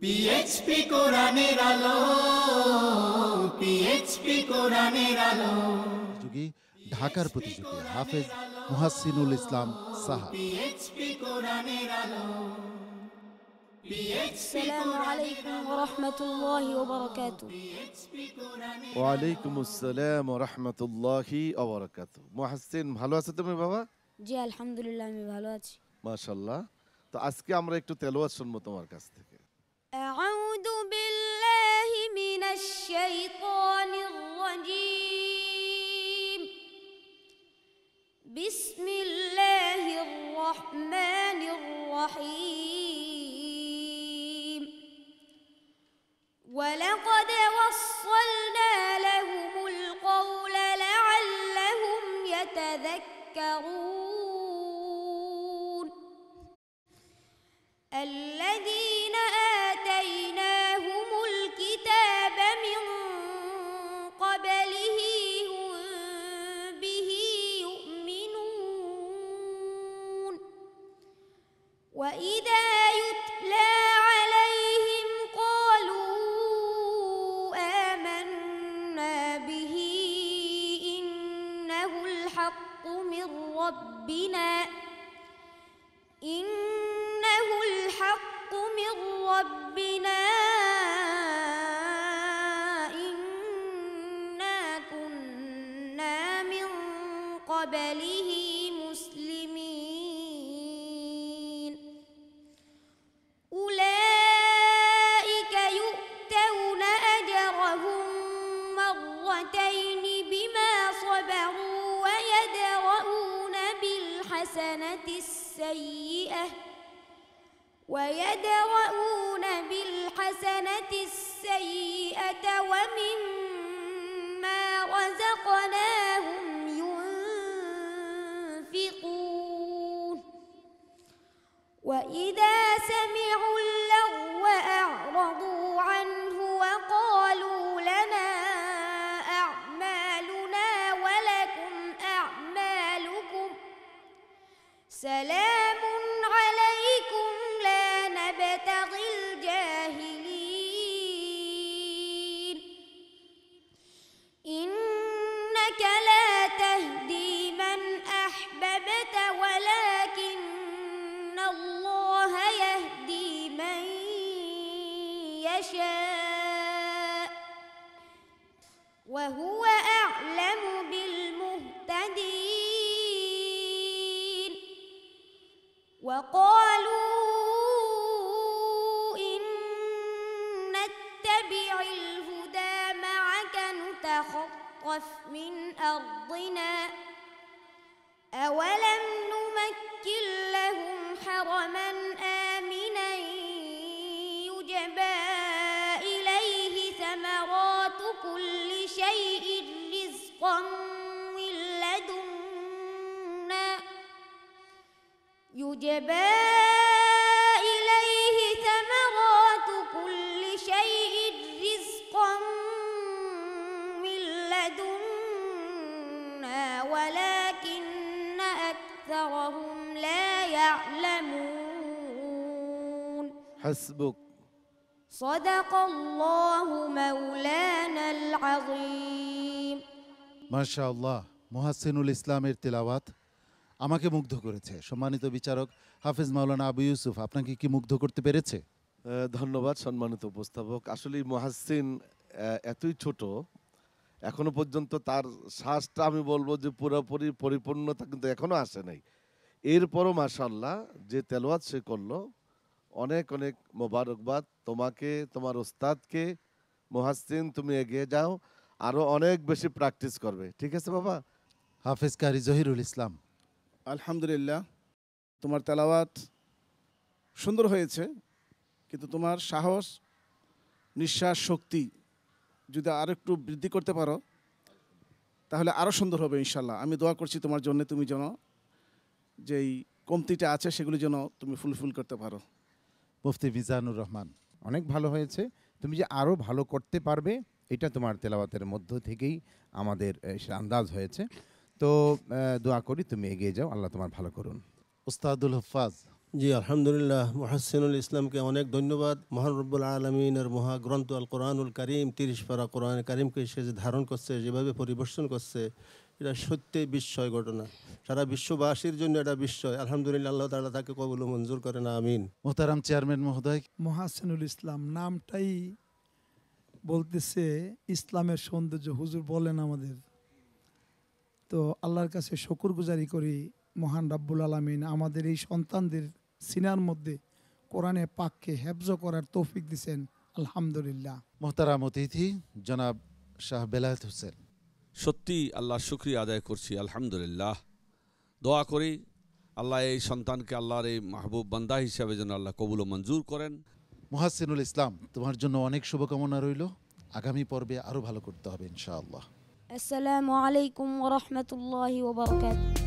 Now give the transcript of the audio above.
পিএইচপি কোরআনের আলো, পিএইচপি কোরআনের আলো। যুগী ঢাকার প্রতিযোগী হাফেজ মুহাসসিনুল ইসলাম সাহা। পিএইচপি কোরআনের আলো। السلام عليكم ورحمة الله وبركاته. ওয়ালাইকুম আসসালাম ওয়া রাহমাতুল্লাহি ওয়া বারাকাতুহু। মুহাসসিন, ভালো আছো তুমি বাবা? জি আলহামদুলিল্লাহ, আমি ভালো আছি। মাশাআল্লাহ। তো আজকে আমরা একটু তেলাওয়াত শুনবো তোমার কাছ থেকে। أعوذ بالله من الشيطان الرجيم. بسم الله الرحمن الرحيم. ولقد وصلنا لهم القول لعلهم يتذكرون. الذين آتيناهم الكتاب من قبله هم به يؤمنون. وإذا يتلى عليهم قالوا آمنا به إنه الحق من ربنا إنه الحق من ربنا إنا كنا من قبله مسلمين. أولئك يؤتون أجرهم مرتين بما صبروا ويدرؤون بالحسنة السيئة ومما رزقناهم ينفقون. وإذا سمعوا اللغو أعرضوا عنه وقالوا لنا أعمالنا ولكم أعمالكم سلام عليكم لا نبتغي الجاهلين. إنك لا تهدي من أحببت ولكن الله يهدي من يشاء وهو أعلم بالمهتدين. وقالوا إن نتبع الهدى معك نتخطف من أرضنا أولم نمكن لهم حرما آمنا يجبى إليه ثمرات كل شيء رزقا من لدنا يجبى إليه ثمرات كل شيء رزقا من لدنا ولكن أكثرهم لا يعلمون. হাসবুক। صدق الله مولانا العظيم. মাশাআল্লাহ, মুহাসসিনুল ইসলামের তেলাওয়াত আমাকে মুগ্ধ করেছে। সম্মানিত বিচারক হাফেজ মাওলানা আবু ইউসুফ, আপনাকে কি মুগ্ধ করতে পেরেছে? ধন্যবাদ সম্মানিত উপস্থাপক। আসলে মুহাসসিন এতই ছোট, এখনো পর্যন্ত তার শ্বাসটা আমি বলবো যে পুরোপুরি পরিপূর্ণতা কিন্তু এখনো আসে নাই। এরপরও মাশাআল্লাহ যে তেলাওয়াত সে করলো, অনেক অনেক মোবারকবাদ তোমাকে, তোমার ওস্তাদকে। মুহাসসিন, তুমি এগিয়ে যাও, আরো অনেক বেশি প্র্যাকটিস করবে। ঠিক আছে বাবা? হাফেজ কারি জহিরুল ইসলাম। আলহামদুলিল্লাহ, তোমার তেলাওয়াত সুন্দর হয়েছে, কিন্তু তোমার সাহস, নিঃশ্বাস শক্তি যদি আর একটু বৃদ্ধি করতে পারো তাহলে আরও সুন্দর হবে ইনশাল্লাহ। আমি দোয়া করছি তোমার জন্য, তুমি যেন যেই কমতিটা আছে সেগুলি যেন তুমি ফুলফিল করতে পারো। মুফতি মিজানুর রহমান, অনেক ভালো হয়েছে। তুমি যে আরও ভালো করতে পারবে এটা তোমার তেলাওয়াতের মধ্য থেকেই আমাদের আন্দাজ হয়েছে। তো দোয়া করি তুমি এগিয়ে যাও, আল্লাহ তোমার ভালো করুন। উস্তাদুল হফাজ। জি আলহামদুলিল্লাহ, মুহাসসিনুল ইসলামকে অনেক ধন্যবাদ। মহান রব্বুল আলমিনের মহাগ্রন্থ আল কোরআনুল কারিম 30 পারা কোরআন কারিমকে সে যে ধারণ করছে, যেভাবে পরিবেশন করছে, এটা সত্যিই বিস্ময় ঘটনা। সারা বিশ্ববাসীর জন্য এটা বিস্ময়। আলহামদুলিল্লাহ, আল্লাহ তাআলা তাকে কবুল ও মঞ্জুর করেন, আমিন। মোহতারাম চেয়ারম্যান মহোদয়, মহাসিনুল ইসলাম নামটাই বলতেছে ইসলামের সৌন্দর্য। হুজুর বলেন আমাদের, তো আল্লাহর কাছে শুকরগুজারি করি মহান রাব্বুল আলামিন আমাদের এই সন্তানদের সিনার মধ্যে কোরআনে পাককে হেফজ করার তৌফিক দিয়েছেন, আলহামদুলিল্লাহ। মোহতারাম অতিথি জনাব শাহ বেলায়েত হোসেন। সত্যি আল্লাহর শুকরিয়া আদায় করছি, আলহামদুলিল্লাহ। দোয়া করি আল্লাহ এই সন্তানকে আল্লাহর এই মাহবুব বান্দা হিসাবে যেন আল্লাহ কবুল ও মঞ্জুর করেন। মুহাসসিনুল ইসলাম, তোমার জন্য অনেক শুভকামনা রইল। আগামী পর্বে আরও ভালো করতে হবে ইনশাআল্লাহ। السلام عليكم ورحمة الله وبركاته.